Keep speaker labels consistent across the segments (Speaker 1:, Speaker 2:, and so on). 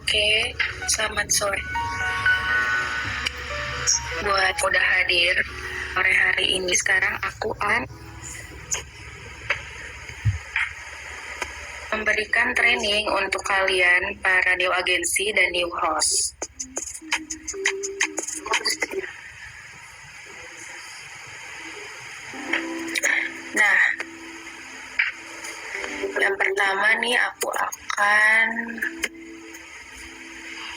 Speaker 1: Oke, selamat sore. Buat udah hadir sore hari ini, sekarang aku memberikan training untuk kalian para new agency dan new host. Nah, yang pertama nih aku akan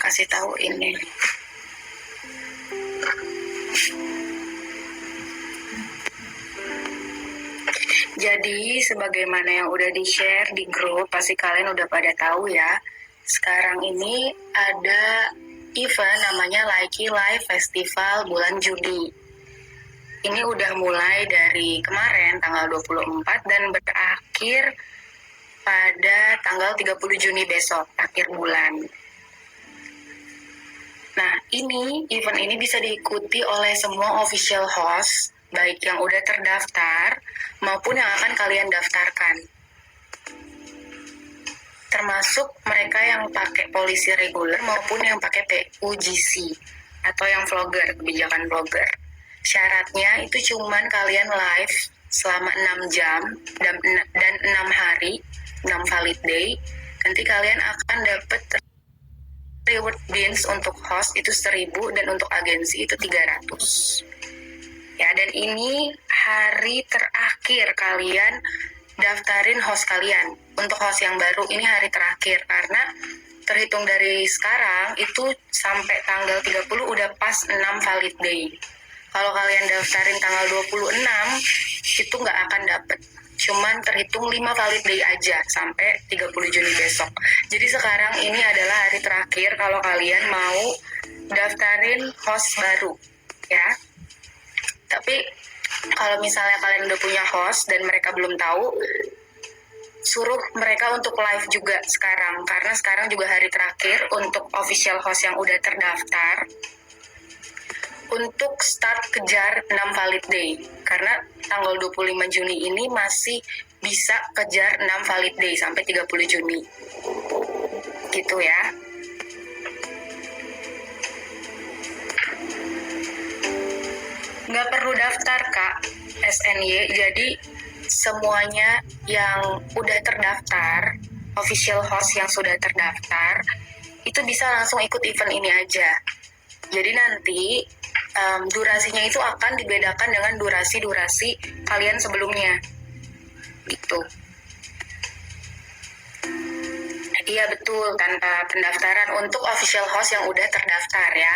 Speaker 1: kasih tahu ini. Jadi sebagaimana yang udah di-share di grup, pasti kalian udah pada tahu ya. Sekarang ini ada event namanya Likey Live Festival bulan Juni. Ini udah mulai dari kemarin tanggal 24 dan berakhir pada tanggal 30 Juni besok, akhir bulan. Nah, event ini bisa diikuti oleh semua official host, baik yang udah terdaftar maupun yang akan kalian daftarkan. Termasuk mereka yang pakai polisi reguler maupun yang pakai PUGC atau yang vlogger, kebijakan vlogger. Syaratnya itu cuman kalian live selama 6 jam dan 6 hari, 6 valid day. Nanti kalian akan dapat reward beans untuk host itu 1.000 dan untuk agensi itu 300. Ya, dan ini hari terakhir kalian daftarin host kalian. Untuk host yang baru ini hari terakhir karena terhitung dari sekarang itu sampai tanggal 30 udah pas 6 valid day. Kalau kalian daftarin tanggal 26 itu nggak akan dapet. Cuman terhitung 5 valid day aja sampai 30 Juni besok. Jadi sekarang ini adalah hari terakhir kalau kalian mau daftarin host baru, ya. Tapi kalau misalnya kalian udah punya host dan mereka belum tahu, suruh mereka untuk live juga sekarang. Karena sekarang juga hari terakhir untuk official host yang udah terdaftar untuk start kejar 6 valid day. Karena tanggal 25 Juni ini masih bisa kejar 6 valid day sampai 30 Juni. Gitu ya. Nggak perlu daftar, Kak, SNY. Jadi semuanya yang udah terdaftar, official host yang sudah terdaftar, itu bisa langsung ikut event ini aja. Jadi nanti durasinya itu akan dibedakan dengan durasi kalian sebelumnya. Gitu. Iya betul, tanpa pendaftaran untuk official host yang udah terdaftar ya.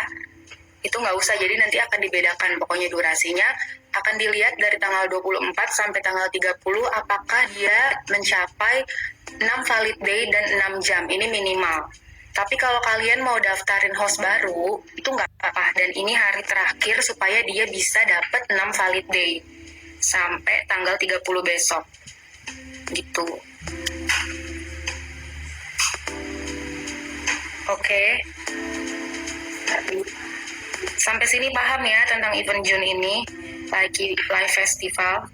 Speaker 1: Itu nggak usah, jadi nanti akan dibedakan. Pokoknya durasinya akan dilihat dari tanggal 24 sampai tanggal 30 apakah dia mencapai 6 valid day dan 6 jam. Ini minimal. Tapi kalau kalian mau daftarin host baru, itu nggak apa-apa. Dan ini hari terakhir supaya dia bisa dapat 6 valid day sampai tanggal 30 besok. Gitu. Oke. Sampai sini paham ya tentang event June ini, Likey Live Festival?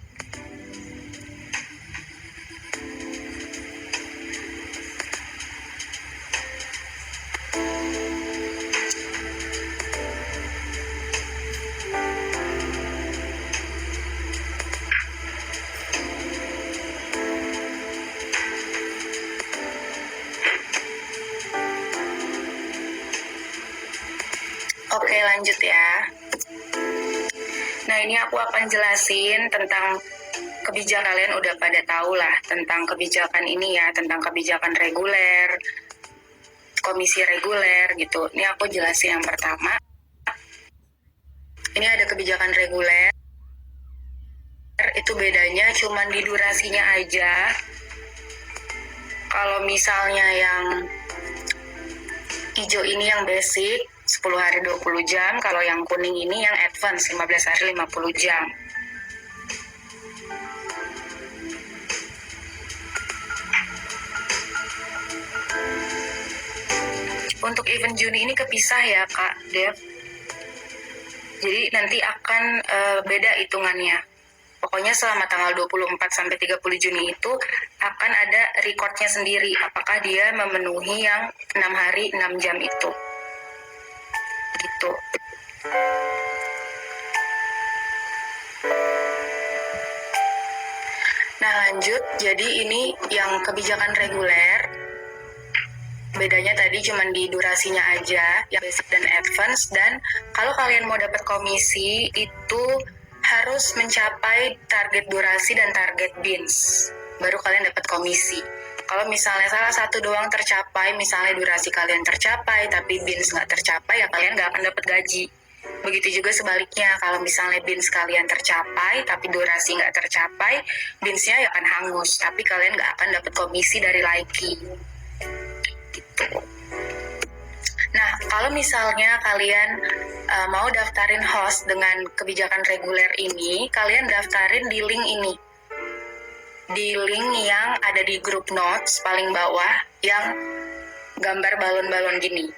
Speaker 1: Oke, lanjut ya. Nah, ini aku akan jelasin tentang kebijakan. Kalian udah pada tahu lah tentang kebijakan ini ya, tentang kebijakan reguler, komisi reguler gitu. Ini aku jelasin yang pertama. Ini ada kebijakan reguler. Itu bedanya cuman di durasinya aja. Kalau misalnya yang hijau ini yang basic, 10 hari 20 jam, kalau yang kuning ini yang advance 15 hari 50 jam. Untuk event Juni ini kepisah ya Kak Dev. Jadi nanti akan beda hitungannya. Pokoknya selama tanggal 24 sampai 30 Juni itu akan ada recordnya sendiri apakah dia memenuhi yang 6 hari 6 jam itu. Gitu. Nah lanjut, jadi ini yang kebijakan reguler. Bedanya tadi cuma di durasinya aja, yang basic dan advance. Dan kalau kalian mau dapat komisi itu harus mencapai target durasi dan target bins, baru kalian dapat komisi. Kalau misalnya salah satu doang tercapai, misalnya durasi kalian tercapai tapi bins nggak tercapai, ya kalian nggak akan dapat gaji. Begitu juga sebaliknya, kalau misalnya bins kalian tercapai tapi durasi nggak tercapai, binsnya ya akan hangus, tapi kalian nggak akan dapat komisi dari Laiki. Gitu. Nah, kalau misalnya kalian mau daftarin host dengan kebijakan reguler ini, kalian daftarin di link ini. Di link yang ada di grup notes paling bawah yang gambar balon-balon gini.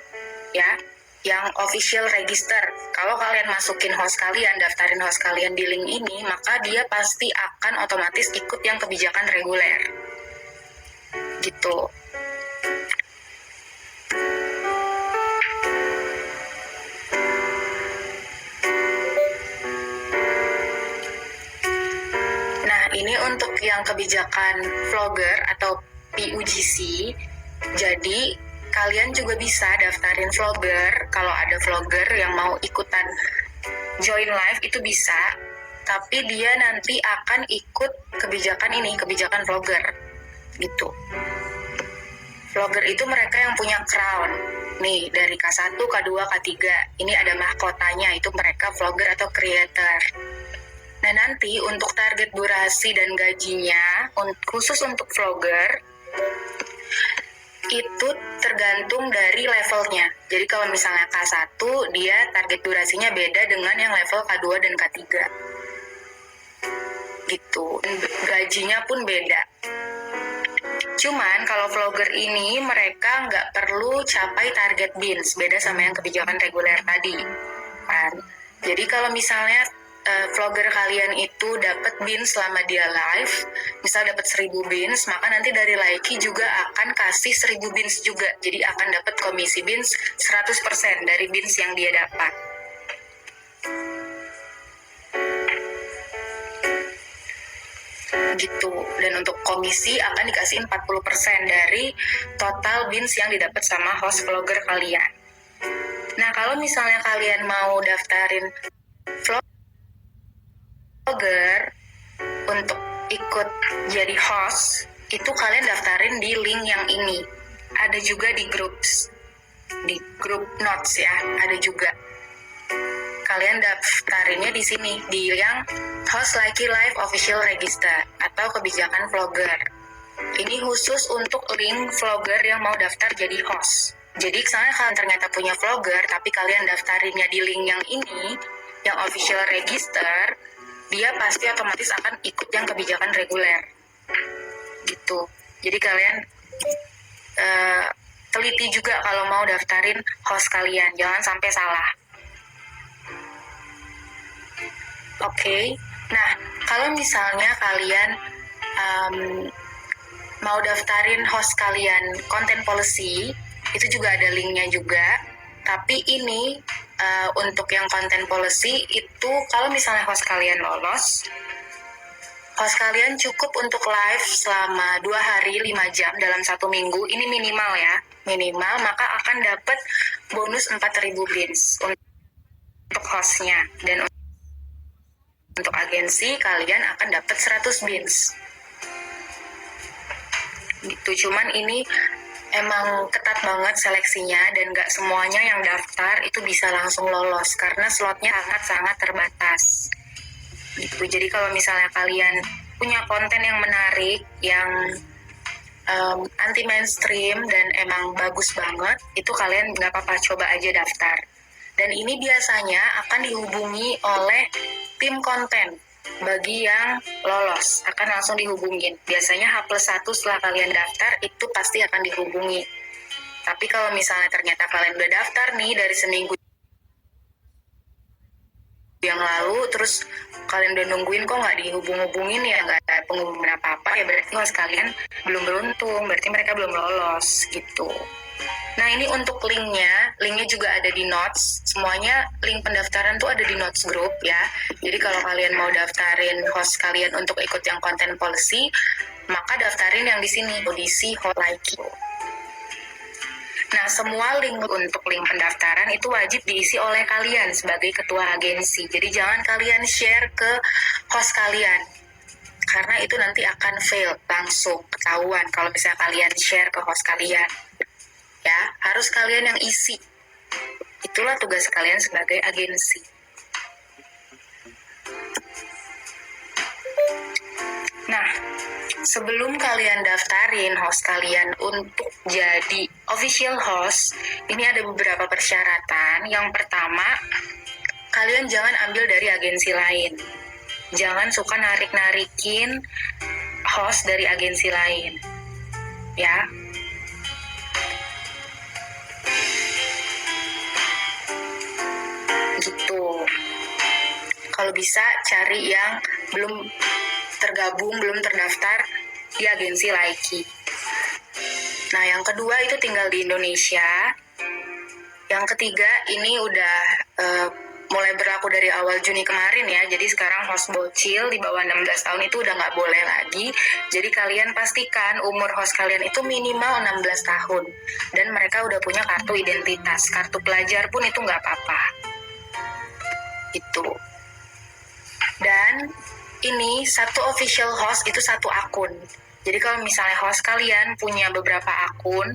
Speaker 1: Ya, yang official register. Kalau kalian masukin host kalian, daftarin host kalian di link ini, maka dia pasti akan otomatis ikut yang kebijakan reguler. Gitu. Ini untuk yang kebijakan vlogger atau PUGC. Jadi kalian juga bisa daftarin vlogger. Kalau ada vlogger yang mau ikutan join live itu bisa, tapi dia nanti akan ikut kebijakan ini, kebijakan vlogger gitu. Vlogger itu mereka yang punya crown. Nih, dari K1, K2, K3. Ini ada mahkotanya, itu mereka vlogger atau creator. Nah nanti untuk target durasi dan gajinya, khusus untuk vlogger, itu tergantung dari levelnya. Jadi kalau misalnya K1, dia target durasinya beda dengan yang level K2 dan K3. Gitu, gajinya pun beda. Cuman kalau vlogger ini mereka nggak perlu capai target bins, beda sama yang kebijakan reguler tadi. Kan? Jadi kalau misalnya vlogger kalian itu dapat bins selama dia live, misal dapat 1000 bins, maka nanti dari Laiki juga akan kasih 1000 bins juga. Jadi akan dapat komisi bins 100% dari bins yang dia dapat. Gitu. Dan untuk komisi akan dikasih 40% dari total bins yang didapat sama host vlogger kalian. Nah, kalau misalnya kalian mau daftarin vlogger untuk ikut jadi host, itu kalian daftarin di link yang ini. Ada juga di grup notes ya, ada juga. Kalian daftarinnya di sini, di yang host Laiki Live Official Register atau kebijakan vlogger. Ini khusus untuk link vlogger yang mau daftar jadi host. Jadi misalnya kalian ternyata punya vlogger, tapi kalian daftarinnya di link yang ini, yang official register, dia pasti otomatis akan ikut yang kebijakan reguler. Gitu. Jadi kalian teliti juga kalau mau daftarin host kalian, jangan sampai salah. Oke. Nah, kalau misalnya kalian mau daftarin host kalian content policy, itu juga ada linknya juga. Tapi ini untuk yang content policy itu kalau misalnya host kalian lolos, host kalian cukup untuk live selama 2 hari 5 jam dalam 1 minggu. Ini minimal ya, minimal, maka akan dapat bonus 4.000 bins untuk hostnya. Dan untuk agensi kalian akan dapat 100 bins. Gitu, cuman ini emang ketat banget seleksinya dan nggak semuanya yang daftar itu bisa langsung lolos karena slotnya sangat-sangat terbatas. Gitu. Jadi kalau misalnya kalian punya konten yang menarik, yang anti mainstream dan emang bagus banget, itu kalian nggak apa-apa, coba aja daftar. Dan ini biasanya akan dihubungi oleh tim konten. Bagi yang lolos akan langsung dihubungin. Biasanya H+1 setelah kalian daftar itu pasti akan dihubungi. Tapi kalau misalnya ternyata kalian udah daftar nih dari seminggu yang lalu, terus kalian udah nungguin kok nggak dihubung-hubungin ya, nggak ada pengumuman apa-apa, ya berarti host kalian belum beruntung, berarti mereka belum lolos gitu. Nah ini untuk linknya juga ada di notes, semuanya link pendaftaran tuh ada di notes group ya. Jadi kalau kalian mau daftarin host kalian untuk ikut yang content policy, maka daftarin yang di sini, audisi Hotlaiki. Nah, semua link untuk link pendaftaran itu wajib diisi oleh kalian sebagai ketua agensi. Jadi jangan kalian share ke host kalian, karena itu nanti akan fail, langsung ketahuan kalau misalnya kalian share ke host kalian. Ya, harus kalian yang isi. Itulah tugas kalian sebagai agensi. Nah, sebelum kalian daftarin host kalian untuk jadi official host, ini ada beberapa persyaratan. Yang pertama, kalian jangan ambil dari agensi lain. Jangan suka narik-narikin host dari agensi lain. Ya. Gitu. Kalau bisa cari yang belum tergabung, belum terdaftar di agensi Laiki. Nah, yang kedua itu tinggal di Indonesia. Yang ketiga ini udah mulai berlaku dari awal Juni kemarin ya. Jadi sekarang host bocil di bawah 16 tahun itu udah nggak boleh lagi. Jadi kalian pastikan umur host kalian itu minimal 16 tahun. Dan mereka udah punya kartu identitas. Kartu pelajar pun itu nggak apa-apa. Itu. Dan ini satu official host itu satu akun. Jadi kalau misalnya host kalian punya beberapa akun,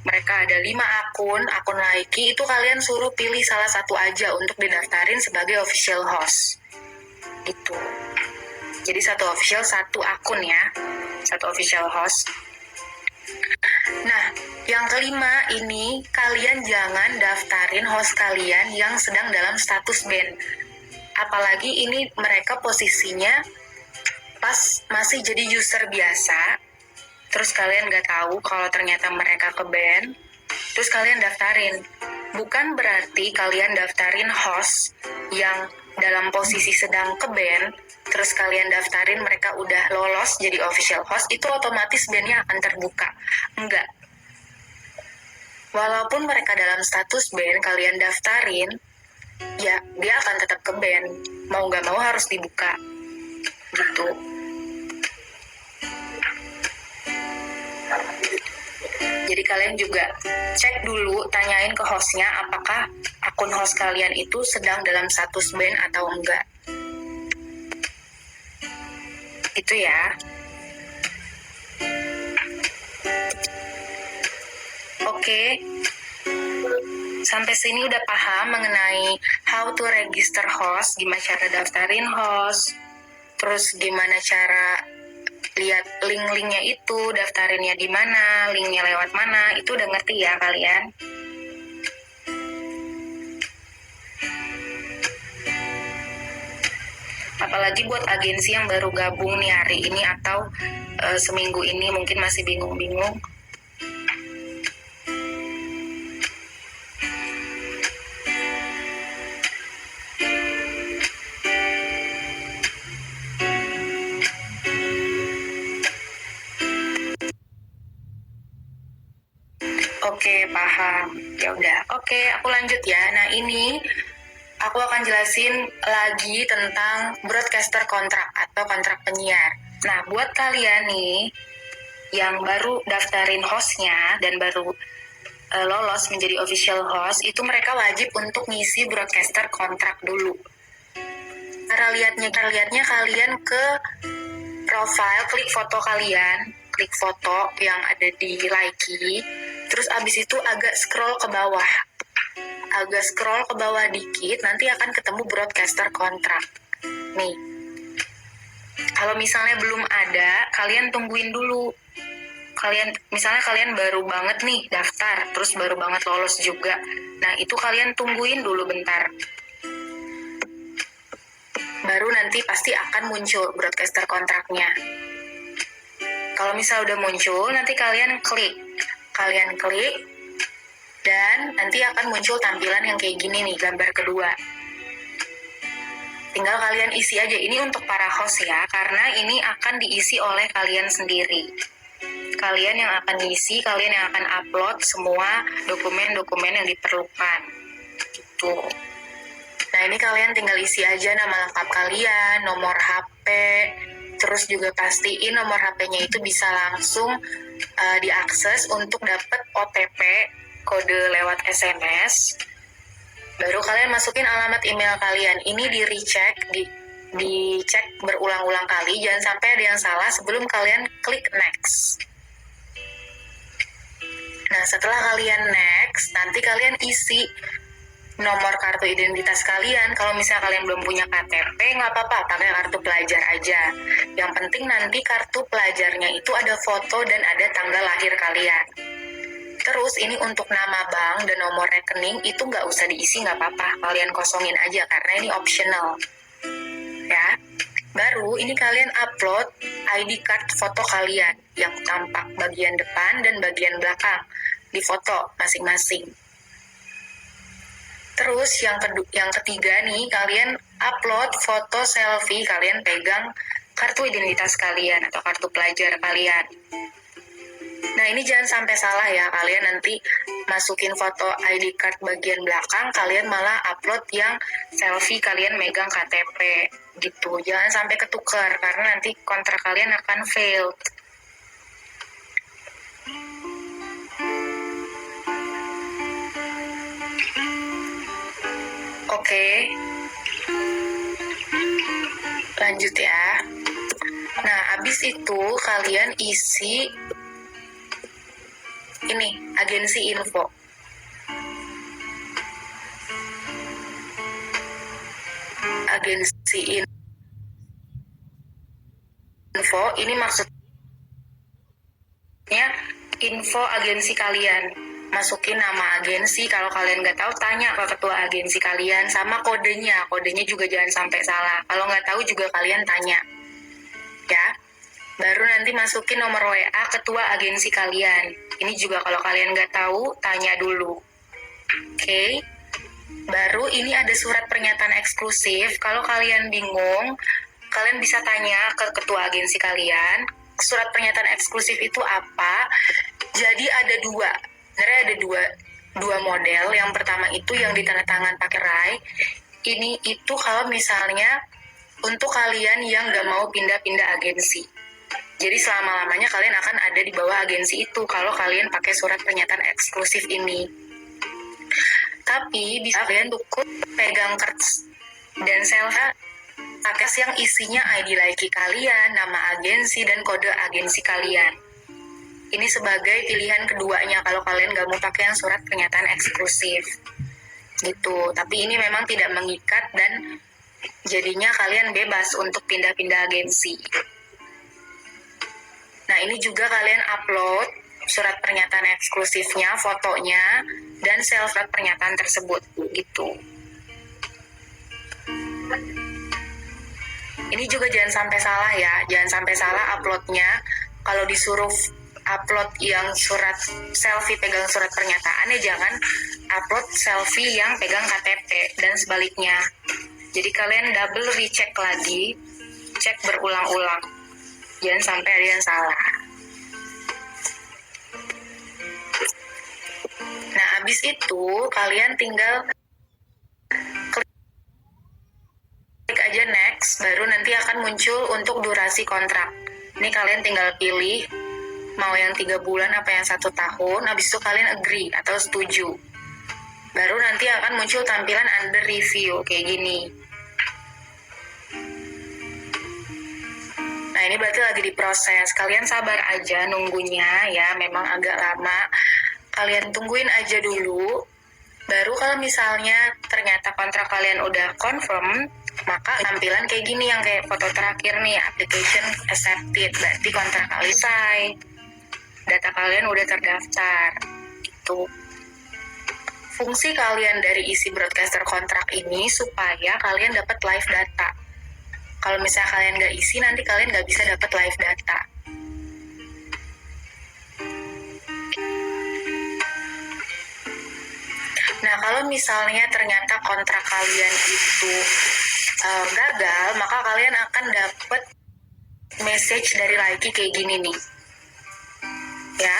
Speaker 1: mereka ada 5 akun Laiki, itu kalian suruh pilih salah satu aja untuk didaftarin sebagai official host. Gitu. Jadi satu official, satu akun ya. Satu official host. Nah, yang kelima ini, kalian jangan daftarin host kalian yang sedang dalam status ban. Apalagi ini mereka posisinya pas masih jadi user biasa, terus kalian nggak tahu kalau ternyata mereka ke-ban, terus kalian daftarin. Bukan berarti kalian daftarin host yang dalam posisi sedang ke-ban, terus kalian daftarin mereka udah lolos jadi official host, itu otomatis ban-nya akan terbuka. Enggak. Walaupun mereka dalam status ban, kalian daftarin, ya dia akan tetap ke-ban. Mau nggak mau harus dibuka. Gitu. Jadi kalian juga cek dulu, tanyain ke hostnya apakah akun host kalian itu sedang dalam status ban atau enggak. Itu ya. Oke. Sampai sini udah paham mengenai how to register host, gimana cara daftarin host, terus gimana cara lihat link-linknya itu, daftarinnya di mana, linknya lewat mana, itu udah ngerti ya kalian? Apalagi buat agensi yang baru gabung nih hari ini atau seminggu ini mungkin masih bingung-bingung. Oke, paham. Ya udah. Oke, aku lanjut ya. Nah, ini aku akan jelasin lagi tentang broadcaster kontrak atau kontrak penyiar. Nah, buat kalian nih yang baru daftarin hostnya dan baru lolos menjadi official host, itu mereka wajib untuk ngisi broadcaster kontrak dulu. Cara lihatnya kalian ke profile, klik foto kalian, klik foto yang ada di Laiki, terus abis itu agak scroll ke bawah. Agak scroll ke bawah dikit, nanti akan ketemu broadcaster kontrak. Nih, kalau misalnya belum ada, kalian tungguin dulu. Misalnya kalian baru banget nih daftar, terus baru banget lolos juga. Nah, itu kalian tungguin dulu bentar. Baru nanti pasti akan muncul broadcaster kontraknya. Kalau misal udah muncul, nanti kalian klik, dan nanti akan muncul tampilan yang kayak gini nih, gambar kedua. tinggal kalian isi aja. Ini untuk para host ya, karena ini akan diisi oleh kalian sendiri. Kalian yang akan isi, kalian yang akan upload semua dokumen-dokumen yang diperlukan. Gitu. Nah, ini kalian tinggal isi aja nama lengkap kalian, nomor HP, terus juga pastiin nomor HP-nya itu bisa langsung diakses untuk dapat OTP, kode lewat SMS. Baru kalian masukin alamat email kalian. Ini dicek berulang-ulang kali, jangan sampai ada yang salah sebelum kalian klik next. Nah, setelah kalian next, nanti kalian isi nomor kartu identitas kalian. Kalau misalnya kalian belum punya KTP, nggak apa-apa, pakai kartu pelajar aja. Yang penting nanti kartu pelajarnya itu ada foto dan ada tanggal lahir kalian. Terus ini untuk nama bank dan nomor rekening itu nggak usah diisi, nggak apa-apa. Kalian kosongin aja karena ini optional. Ya. Baru ini kalian upload ID card foto kalian yang tampak bagian depan dan bagian belakang di foto masing-masing. Terus yang ketiga nih, kalian upload foto selfie kalian pegang kartu identitas kalian atau kartu pelajar kalian. Nah, ini jangan sampai salah ya, kalian nanti masukin foto ID card bagian belakang, kalian malah upload yang selfie kalian megang KTP gitu. Jangan sampai ketukar karena nanti kontrak kalian akan fail. Oke. Lanjut ya. Nah, abis itu kalian isi ini, agensi info. Agensi info, ini maksudnya info agensi kalian. Masukin nama agensi, kalau kalian nggak tahu tanya ke ketua agensi kalian, sama kodenya juga jangan sampai salah. Kalau nggak tahu juga kalian tanya. Ya. Baru nanti masukin nomor WA ketua agensi kalian. Ini juga kalau kalian nggak tahu, tanya dulu. Oke. Baru ini ada surat pernyataan eksklusif. Kalau kalian bingung, kalian bisa tanya ke ketua agensi kalian. Surat pernyataan eksklusif itu apa? Jadi ada dua. Sebenarnya ada dua model. Yang pertama itu yang ditandatangan pakai RAI. Ini itu kalau misalnya untuk kalian yang nggak mau pindah-pindah agensi. Jadi selama-lamanya kalian akan ada di bawah agensi itu kalau kalian pakai surat pernyataan eksklusif ini. Tapi bisa kalian cukup pegang kertas dan selfie pakai yang isinya ID laki kalian, nama agensi, dan kode agensi kalian. Ini sebagai pilihan keduanya kalau kalian nggak mau pakai yang surat pernyataan eksklusif. Gitu. Tapi ini memang tidak mengikat dan jadinya kalian bebas untuk pindah-pindah agensi. Nah, ini juga kalian upload surat pernyataan eksklusifnya, fotonya, dan surat pernyataan tersebut, gitu. Ini juga jangan sampai salah ya, jangan sampai salah uploadnya. Kalau disuruh upload yang surat selfie pegang surat pernyataan, ya jangan upload selfie yang pegang KTP, dan sebaliknya. Jadi kalian double recheck lagi, cek berulang-ulang. Jangan sampai ada yang salah. Nah, habis itu kalian tinggal klik aja next, baru nanti akan muncul untuk durasi kontrak. Ini kalian tinggal pilih mau yang 3 bulan apa yang 1 tahun, habis itu kalian agree atau setuju. Baru nanti akan muncul tampilan under review kayak gini. Nah, ini berarti lagi diproses. Kalian sabar aja nunggunya ya, memang agak lama. Kalian tungguin aja dulu. Baru kalau misalnya ternyata kontrak kalian udah confirm, maka tampilan kayak gini yang kayak foto terakhir nih, application accepted. Berarti kontrak kalian selesai. Data kalian udah terdaftar. Gitu. Fungsi kalian dari isi broadcaster kontrak ini supaya kalian dapat live data. Kalau misalnya kalian nggak isi, nanti kalian nggak bisa dapat live data. Nah, kalau misalnya ternyata kontrak kalian itu gagal, maka kalian akan dapat message dari Likee kayak gini nih. Ya,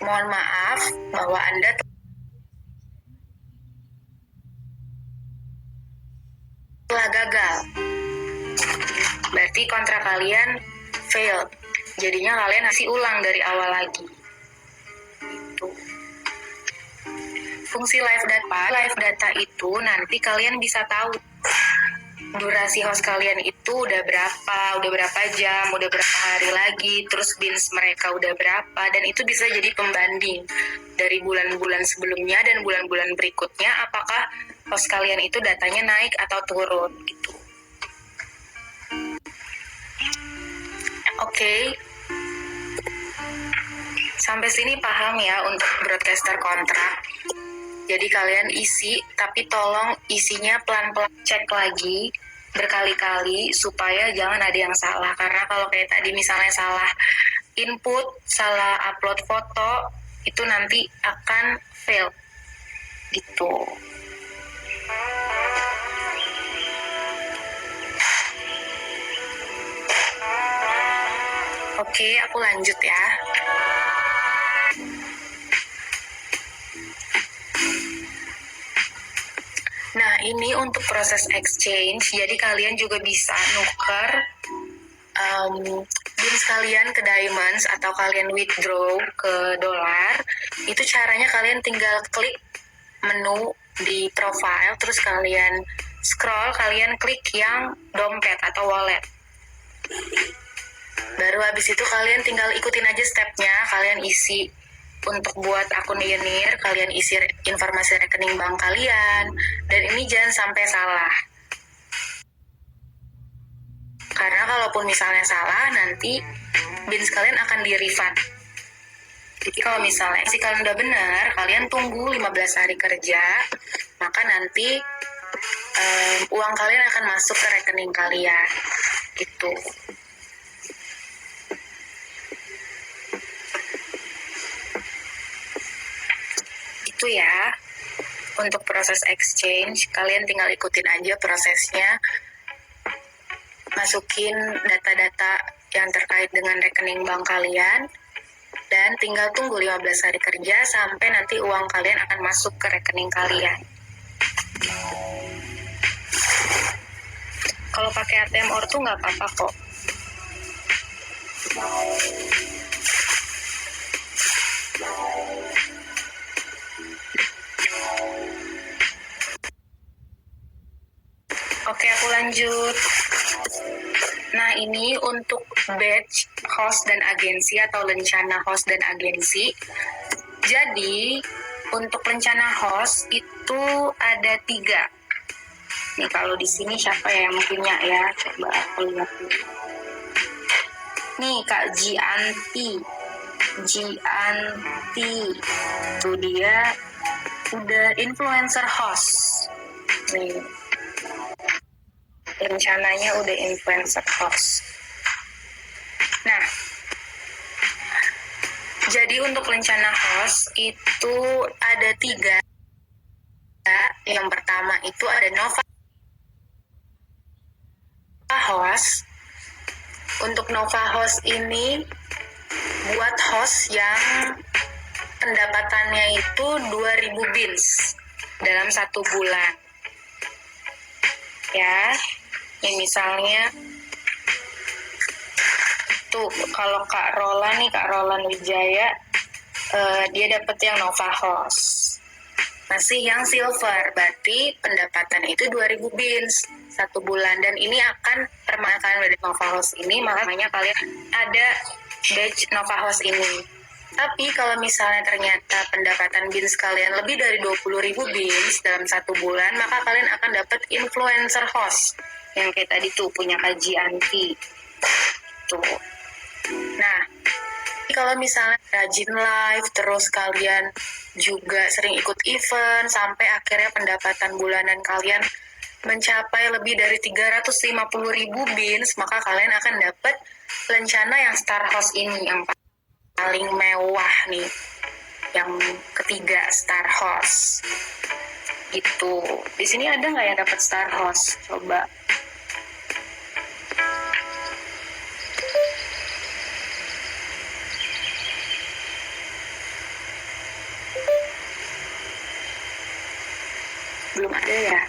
Speaker 1: mohon maaf bahwa Anda telah gagal. Berarti kontrak kalian failed. Jadinya kalian kasih ulang dari awal lagi. Itu. Fungsi live data itu nanti kalian bisa tahu durasi host kalian itu udah berapa jam, udah berapa hari lagi, terus bins mereka udah berapa, dan itu bisa jadi pembanding dari bulan-bulan sebelumnya dan bulan-bulan berikutnya, apakah host kalian itu datanya naik atau turun gitu. Oke. Sampai sini paham ya untuk broadcaster kontrak. Jadi kalian isi, tapi tolong isinya pelan-pelan, cek lagi berkali-kali supaya jangan ada yang salah. Karena kalau kayak tadi misalnya salah input, salah upload foto, itu nanti akan fail gitu. Oke, aku lanjut ya. Nah, ini untuk proses exchange, jadi kalian juga bisa nuker bins kalian ke diamonds atau kalian withdraw ke dolar. Itu caranya kalian tinggal klik menu di profile, terus kalian scroll, kalian klik yang dompet atau wallet. Baru habis itu kalian tinggal ikutin aja stepnya, kalian isi untuk buat akun Payoneer, kalian isi informasi rekening bank kalian, dan ini jangan sampai salah. Karena kalaupun misalnya salah, nanti bins kalian akan di-refund. Jadi kalau misalnya kalian udah benar, kalian tunggu 15 hari kerja, maka nanti uang kalian akan masuk ke rekening kalian. Gitu. Itu ya, untuk proses exchange, kalian tinggal ikutin aja prosesnya, masukin data-data yang terkait dengan rekening bank kalian, dan tinggal tunggu 15 hari kerja sampai nanti uang kalian akan masuk ke rekening kalian. Kalau pakai ATM Ortu nggak apa-apa kok. Oke, aku lanjut. Nah, ini untuk batch host dan agensi atau lencana host dan agensi. Jadi, untuk lencana host itu ada 3. Nih, kalau di sini siapa ya yang punya ya? Coba aku lihat dulu. Nih, Kak Gianti. Itu dia udah influencer host. Nih, rencananya udah influencer host. Nah, jadi untuk rencana host itu ada 3. Yang pertama itu ada Nova Host. Untuk Nova Host ini buat host yang pendapatannya itu 2.000 bins dalam 1 bulan. Ya, ini misalnya tuh kalau Kak Roland Wijaya, dia dapet yang Nova Host. Masih yang silver, berarti pendapatan itu 2.000 bins 1 bulan, dan ini akan permakan dari Nova Host ini, makanya kalian ada batch Nova Host ini. Tapi kalau misalnya ternyata pendapatan bins kalian lebih dari 20.000 bins dalam 1 bulan, maka kalian akan dapat influencer host yang kayak tadi tuh punya Kak Gianti tuh. Nah, kalau misalnya rajin live, terus kalian juga sering ikut event, sampai akhirnya pendapatan bulanan kalian mencapai lebih dari 350.000 bins, maka kalian akan dapat lencana yang Star Host ini, yang paling mewah nih, yang ketiga Star Host. Gitu. Di sini ada nggak yang dapat Star Host? Coba belum ada ya.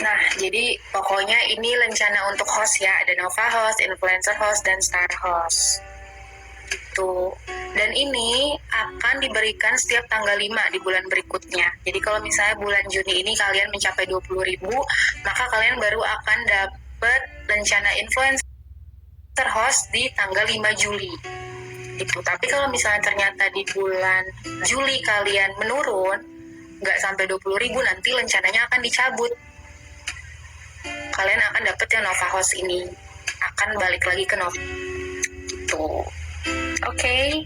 Speaker 1: Nah, jadi pokoknya ini rencana untuk host ya. Ada Nova host, influencer host, dan star host. Gitu. Dan ini akan diberikan setiap tanggal 5 di bulan berikutnya. Jadi kalau misalnya bulan Juni ini kalian mencapai 20.000, maka kalian baru akan dapat rencana influencer host di tanggal 5 Juli. Gitu. Tapi kalau misalnya ternyata di bulan Juli kalian menurun, nggak sampai 20.000, nanti rencananya akan dicabut. Kalian akan dapet yang Nova Host ini. Akan balik lagi ke Nova. Gitu. Oke.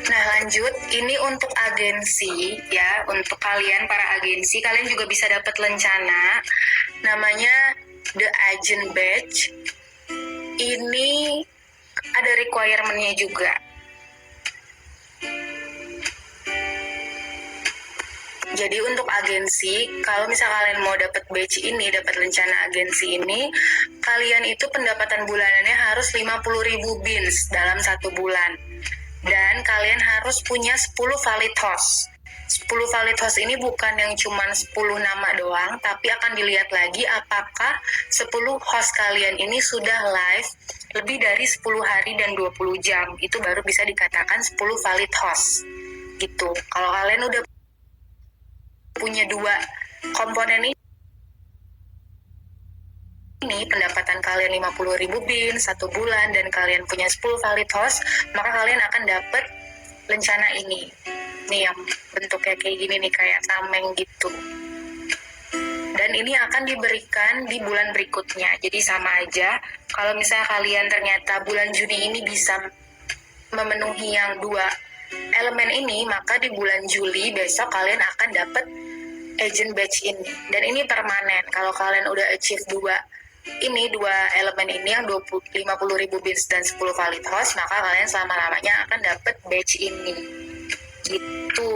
Speaker 1: Nah lanjut, ini untuk agensi ya, untuk kalian para agensi, kalian juga bisa dapat rencana namanya The Agent Badge. Ini ada requirement-nya juga. Jadi untuk agensi, kalau misal kalian mau dapat badge ini, dapat rencana agensi ini, kalian itu pendapatan bulanannya harus 50.000 bins dalam 1 bulan. Dan kalian harus punya 10 valid host. 10 valid host ini bukan yang cuma 10 nama doang, tapi akan dilihat lagi apakah 10 host kalian ini sudah live lebih dari 10 hari dan 20 jam. Itu baru bisa dikatakan 10 valid host. Gitu. Kalau kalian udah punya 2 komponen ini, pendapatan kalian 50.000 bin 1 bulan, dan kalian punya 10 valid host, maka kalian akan dapat rencana ini. Nih yang bentuknya kayak gini nih, kayak tameng gitu. Dan ini akan diberikan di bulan berikutnya. Jadi sama aja, kalau misalnya kalian ternyata bulan Juni ini bisa memenuhi yang 2 elemen ini, maka di bulan Juli besok kalian akan dapat agent badge ini. Dan ini permanen. Kalau kalian udah achieve 2 elemen ini, yang 50.000 bins dan 10 valid host, maka kalian selama-lamanya akan dapat badge ini. Gitu.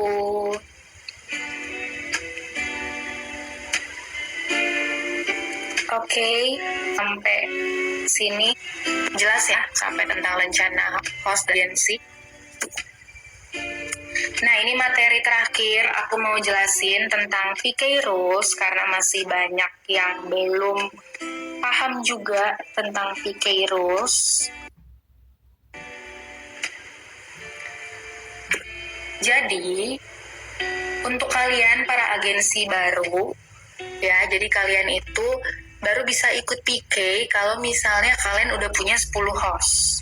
Speaker 1: Oke, sampai sini jelas ya, sampai tentang rencana host agency. Nah, ini materi terakhir aku mau jelasin tentang PK Rules, karena masih banyak yang belum paham juga tentang PK Rules. Jadi, untuk kalian para agensi baru, ya, jadi kalian itu baru bisa ikut PK kalau misalnya kalian udah punya 10 host.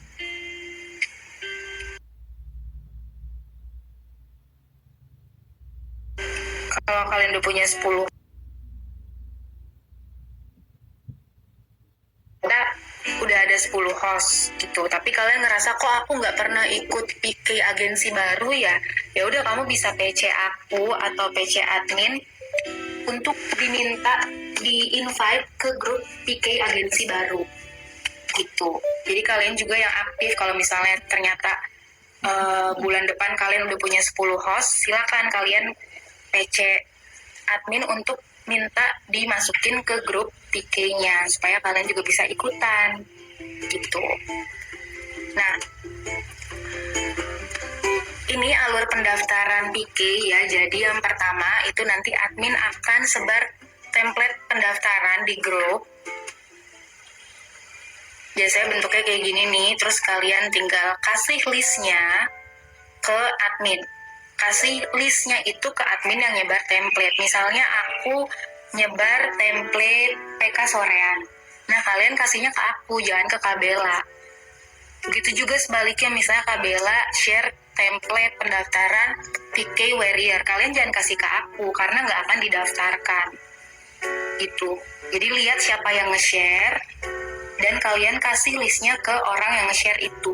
Speaker 1: Kalau kalian udah punya 10, udah ada 10 host gitu, tapi kalian ngerasa kok aku nggak pernah ikut PK agensi baru ya, ya udah kamu bisa PC aku atau PC admin untuk diminta di invite ke grup PK agensi baru gitu. Jadi kalian juga yang aktif, kalau misalnya ternyata bulan depan kalian udah punya 10 host, silakan kalian PC admin untuk minta dimasukin ke grup PK-nya supaya kalian juga bisa ikutan gitu. Nah, ini alur pendaftaran PK ya. Jadi yang pertama itu nanti admin akan sebar template pendaftaran di grup. Biasanya bentuknya kayak gini nih, terus kalian tinggal kasih listnya ke admin. Kasih listnya itu ke admin yang nyebar template. Misalnya aku nyebar template PK Sorean. Nah, kalian kasihnya ke aku, jangan ke Kabela. Begitu juga sebaliknya, misalnya Kabela share template pendaftaran PK Warrior. Kalian jangan kasih ke aku, karena nggak akan didaftarkan. Gitu. Jadi lihat siapa yang nge-share, dan kalian kasih listnya ke orang yang nge-share itu.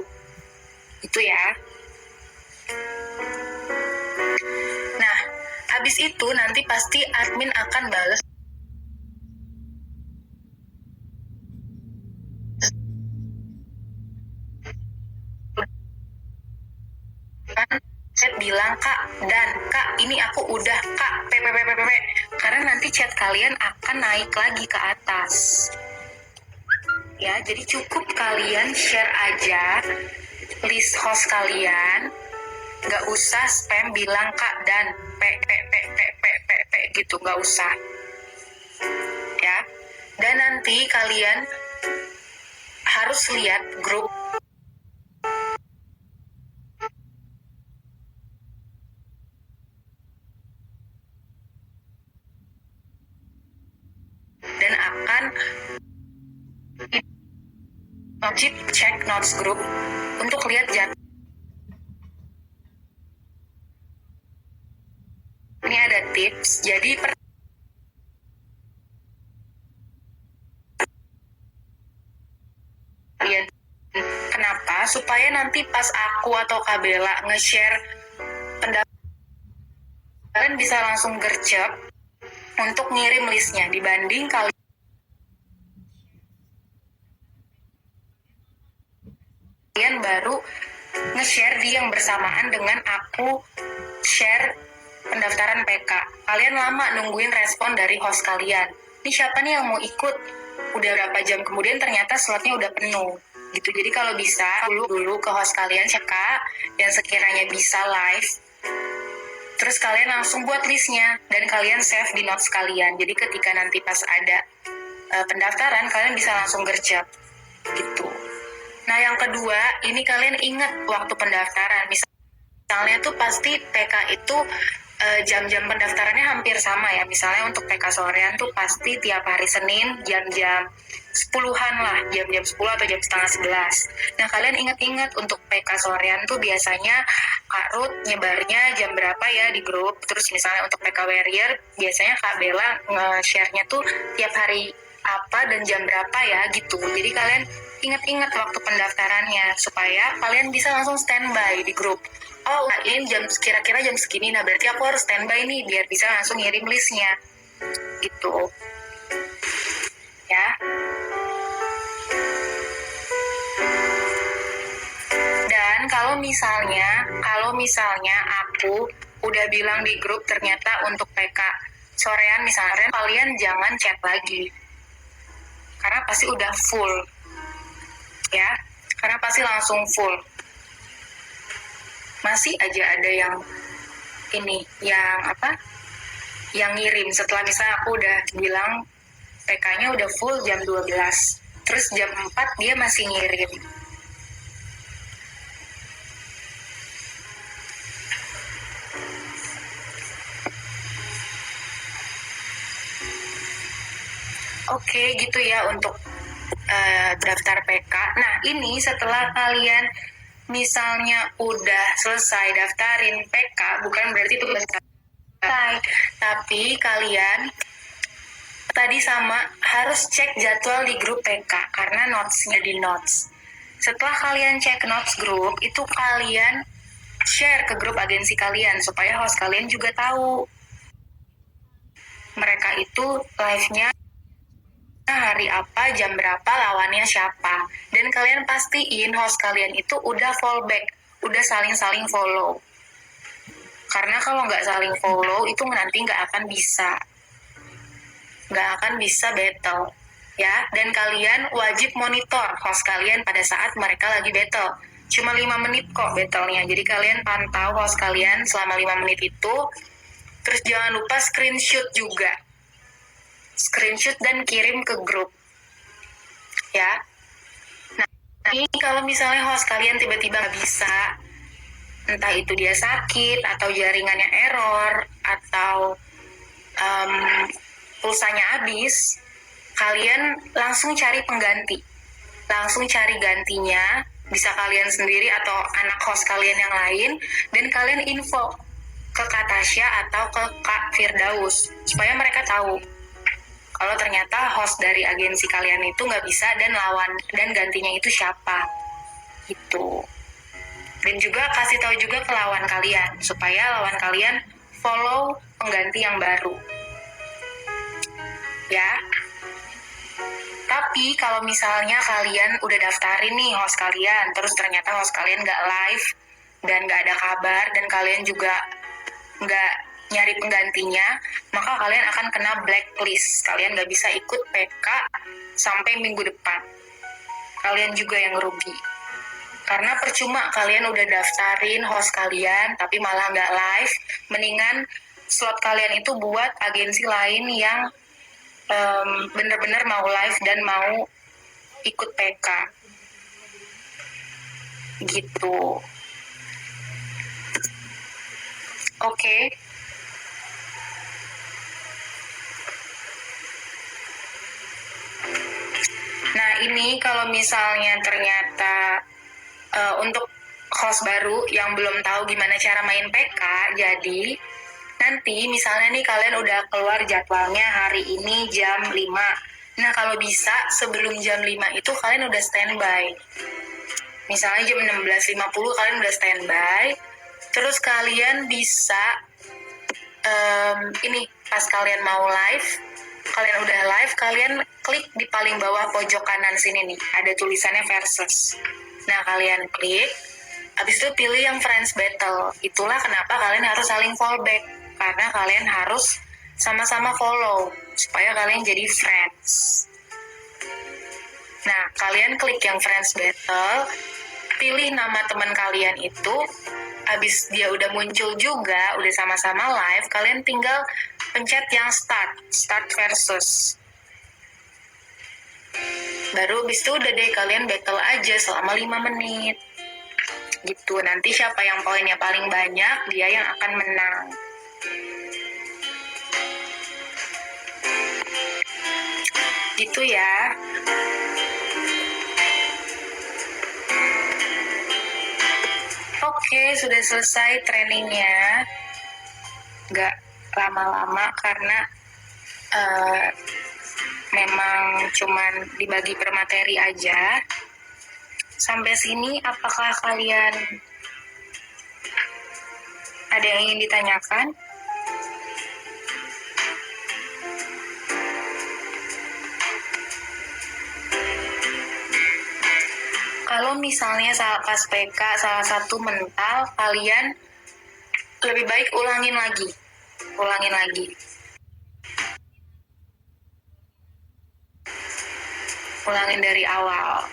Speaker 1: Itu ya. Nah, habis itu nanti pasti admin akan balas chat bilang, Kak, dan Kak, ini aku udah Kak, PPPPP, karena nanti chat kalian akan naik lagi ke atas. Ya, jadi cukup kalian share aja list host kalian, nggak usah spam bilang Kak dan p gitu, nggak usah ya. Dan nanti kalian harus lihat grup dan akan wajib cek notes grup untuk lihat jadwal. Ini ada tips, jadi kalian kenapa? Supaya nanti pas aku atau Kabela nge-share pendapat, kalian bisa langsung gercep untuk ngirim listnya dibanding kalian baru nge-share di yang bersamaan dengan aku share pendaftaran PK. Kalian lama nungguin respon dari host kalian. Ini siapa nih yang mau ikut? Udah berapa jam kemudian ternyata slotnya udah penuh. Gitu. Jadi kalau bisa dulu ke host kalian cek yang sekiranya bisa live. Terus kalian langsung buat listnya dan kalian save di notes kalian. Jadi ketika nanti pas ada pendaftaran kalian bisa langsung gercep gitu. Nah yang kedua, ini kalian ingat waktu pendaftaran. Misalnya tuh pasti PK itu jam-jam pendaftarannya hampir sama ya. Misalnya untuk PK sorean tuh pasti tiap hari Senin jam-jam 10-an lah, jam-jam 10 atau jam setengah 11. Nah kalian ingat-ingat untuk PK sorean tuh biasanya Kak Ruth nyebarnya jam berapa ya di grup. Terus misalnya untuk PK Warrior biasanya Kak Bella nge-share-nya tuh tiap hari apa dan jam berapa ya gitu. Jadi kalian ingat-ingat waktu pendaftarannya supaya kalian bisa langsung standby di grup. Oh, ini kira-kira jam segini, nah berarti aku harus standby nih biar bisa langsung ngirim listnya gitu ya. Dan kalau misalnya aku udah bilang di grup ternyata untuk PK sorean misalnya, kalian jangan chat lagi karena pasti udah full ya, karena pasti langsung full. Masih aja ada yang yang ngirim setelah misalnya aku udah bilang PK-nya udah full jam 12, terus jam 4 dia masih ngirim. Oke, gitu ya untuk daftar PK. Nah, ini setelah kalian misalnya udah selesai daftarin PK, bukan berarti itu selesai, tapi kalian tadi sama harus cek jadwal di grup PK karena notesnya di notes. Setelah kalian cek notes grup, itu kalian share ke grup agensi kalian supaya host kalian juga tahu mereka itu live-nya hari apa, jam berapa, lawannya siapa. Dan kalian pastiin host kalian itu udah fallback, udah saling-saling follow. Karena kalau nggak saling follow, itu nanti nggak akan bisa battle. Ya, dan kalian wajib monitor host kalian pada saat mereka lagi battle. Cuma 5 menit kok battle-nya. Jadi kalian pantau host kalian selama 5 menit itu. Terus jangan lupa screenshot juga. Screenshot dan kirim ke grup ya. Nah ini kalau misalnya host kalian tiba-tiba nggak bisa, entah itu dia sakit atau jaringannya error atau pulsanya habis, kalian langsung cari pengganti, langsung cari gantinya, bisa kalian sendiri atau anak host kalian yang lain, dan kalian info ke Kak Tasya atau ke Kak Firdaus supaya mereka tahu kalau ternyata host dari agensi kalian itu nggak bisa dan gantinya itu siapa gitu. Dan juga kasih tahu juga ke lawan kalian supaya lawan kalian follow pengganti yang baru ya. Tapi kalau misalnya kalian udah daftarin nih host kalian, terus ternyata host kalian nggak live dan nggak ada kabar dan kalian juga nggak nyari penggantinya, maka kalian akan kena blacklist. Kalian nggak bisa ikut PK sampai minggu depan. Kalian juga yang rugi. Karena percuma kalian udah daftarin host kalian tapi malah nggak live, mendingan slot kalian itu buat agensi lain yang bener-bener mau live dan mau ikut PK gitu. Oke. Nah ini kalau misalnya ternyata untuk host baru yang belum tahu gimana cara main PK, jadi nanti misalnya nih kalian udah keluar jadwalnya hari ini jam 5. Nah kalau bisa sebelum jam 5 itu kalian udah standby. Misalnya jam 16.50 kalian udah standby. Terus kalian bisa ini pas kalian mau live, kalian udah live, kalian klik di paling bawah pojok kanan sini nih, ada tulisannya versus. Nah kalian klik, habis itu pilih yang friends battle. Itulah kenapa kalian harus saling fallback, karena kalian harus sama-sama follow supaya kalian jadi friends. Nah kalian klik yang friends battle, pilih nama teman kalian itu. Habis dia udah muncul juga, udah sama-sama live, kalian tinggal pencet yang start versus. Baru habis itu udah deh kalian battle aja selama 5 menit. Gitu, nanti siapa yang poinnya paling banyak, dia yang akan menang. Gitu ya. Oke, sudah selesai trainingnya. Gak lama-lama karena memang cuman dibagi per materi aja. Sampai sini apakah kalian ada yang ingin ditanyakan? Kalau misalnya pas PK salah satu mental, kalian lebih baik ulangin lagi. Ulangin dari awal.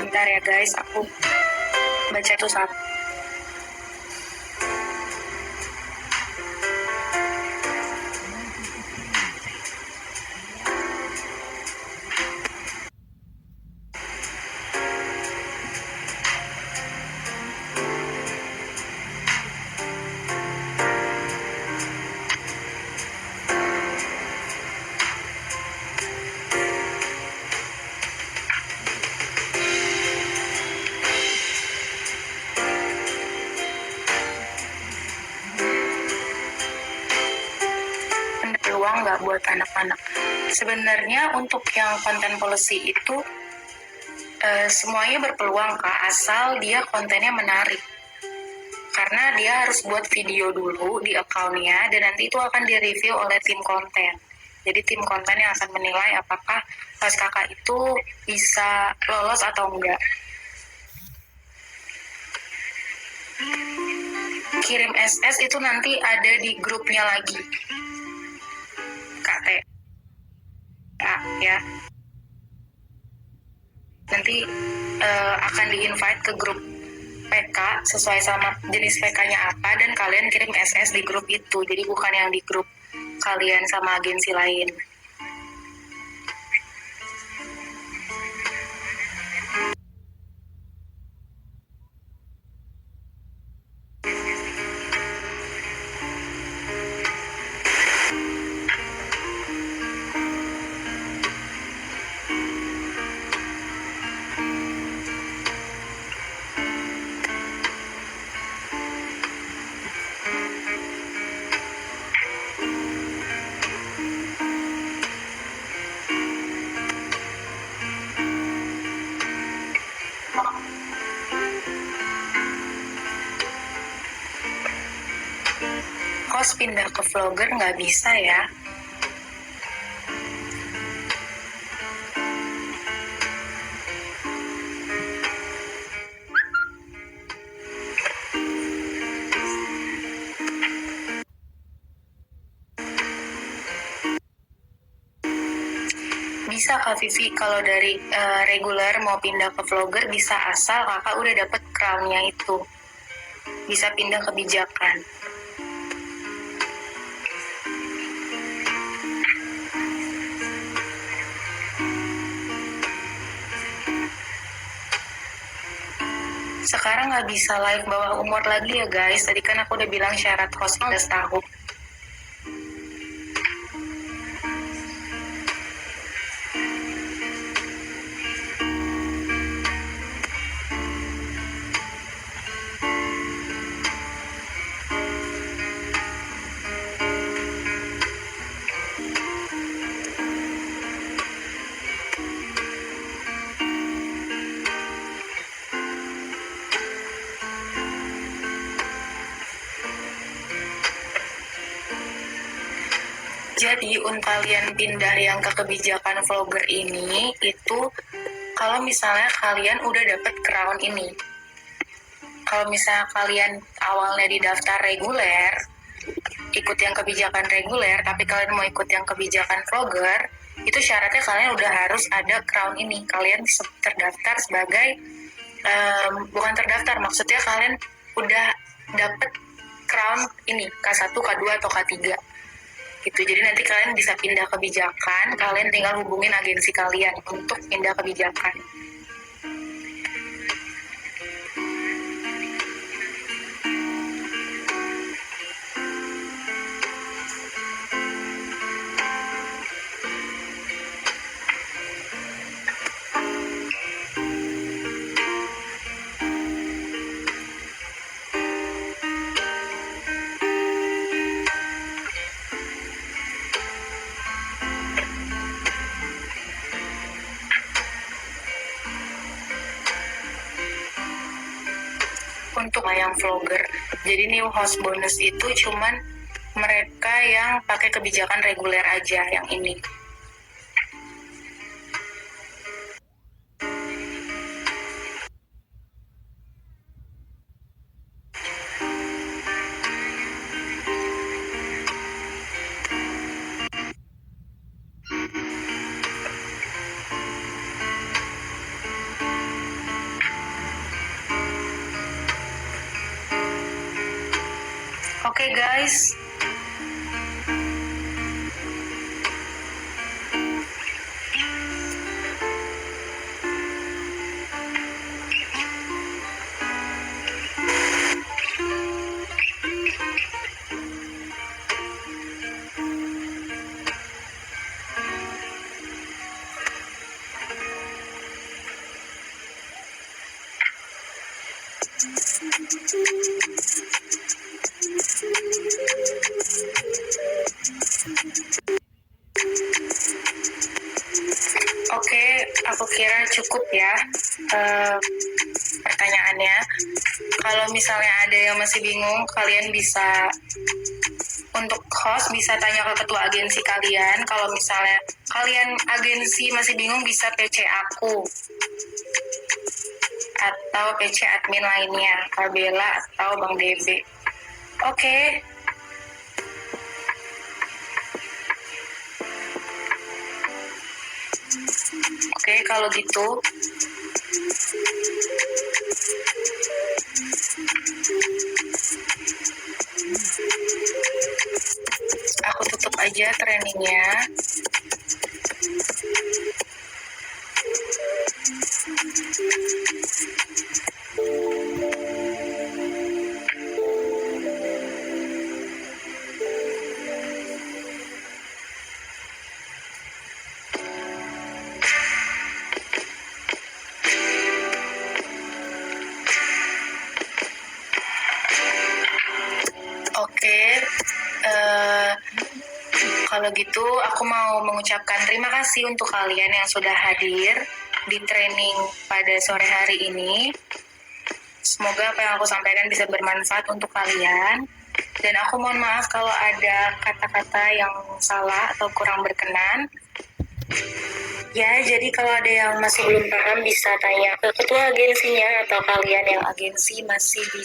Speaker 1: Bentar ya guys, aku baca tuh satu. Peluang nggak buat anak-anak. Sebenarnya untuk yang konten policy itu semuanya berpeluang Kak, asal dia kontennya menarik. Karena dia harus buat video dulu di akunnya dan nanti itu akan direview oleh tim konten. Jadi tim konten yang akan menilai apakah pas kakak itu bisa lolos atau enggak. Kirim SS itu nanti ada di grupnya lagi. KT. Ya. Nanti akan di-invite ke grup PK sesuai sama jenis PK-nya apa dan kalian kirim SS di grup itu. Jadi bukan yang di grup kalian sama agensi lain. host pindah ke vlogger nggak bisa ya. Bisa Kak Vivi, kalau dari reguler mau pindah ke vlogger bisa, asal kakak udah dapet crown-nya itu. Bisa pindah kebijakan. Sekarang nggak bisa live bawah umur lagi ya guys. Tadi kan aku udah bilang syarat host 15 tahun. Jadi untuk kalian pindah yang ke kebijakan vlogger ini, itu kalau misalnya kalian udah dapet crown ini. Kalau misalnya kalian awalnya di daftar reguler, ikut yang kebijakan reguler, tapi kalian mau ikut yang kebijakan vlogger, itu syaratnya kalian udah harus ada crown ini. Kalian terdaftar sebagai, bukan terdaftar, maksudnya kalian udah dapet crown ini, K1, K2, atau K3. Gitu. Jadi nanti kalian bisa pindah kebijakan, kalian tinggal hubungin agensi kalian untuk pindah kebijakan. Untuk yang vlogger, jadi new host bonus itu cuman mereka yang pakai kebijakan reguler aja, yang ini. Oke guys. Oke, aku kira cukup ya pertanyaannya. Kalau misalnya ada yang masih bingung, kalian bisa untuk host bisa tanya ke ketua agensi kalian. Kalau misalnya kalian agensi masih bingung, bisa PC aku atau PC admin lainnya, Kak Bella atau Bang DB. Oke. Oke, kalau gitu aku tutup aja trainingnya. Oke, kalau gitu aku mau mengucapkan terima kasih untuk kalian yang sudah hadir di training pada sore hari ini. Semoga apa yang aku sampaikan bisa bermanfaat untuk kalian. Dan aku mohon maaf kalau ada kata-kata yang salah atau kurang berkenan. Ya, jadi kalau ada yang masih belum paham bisa tanya ke ketua agensinya atau kalian yang agensi masih bisa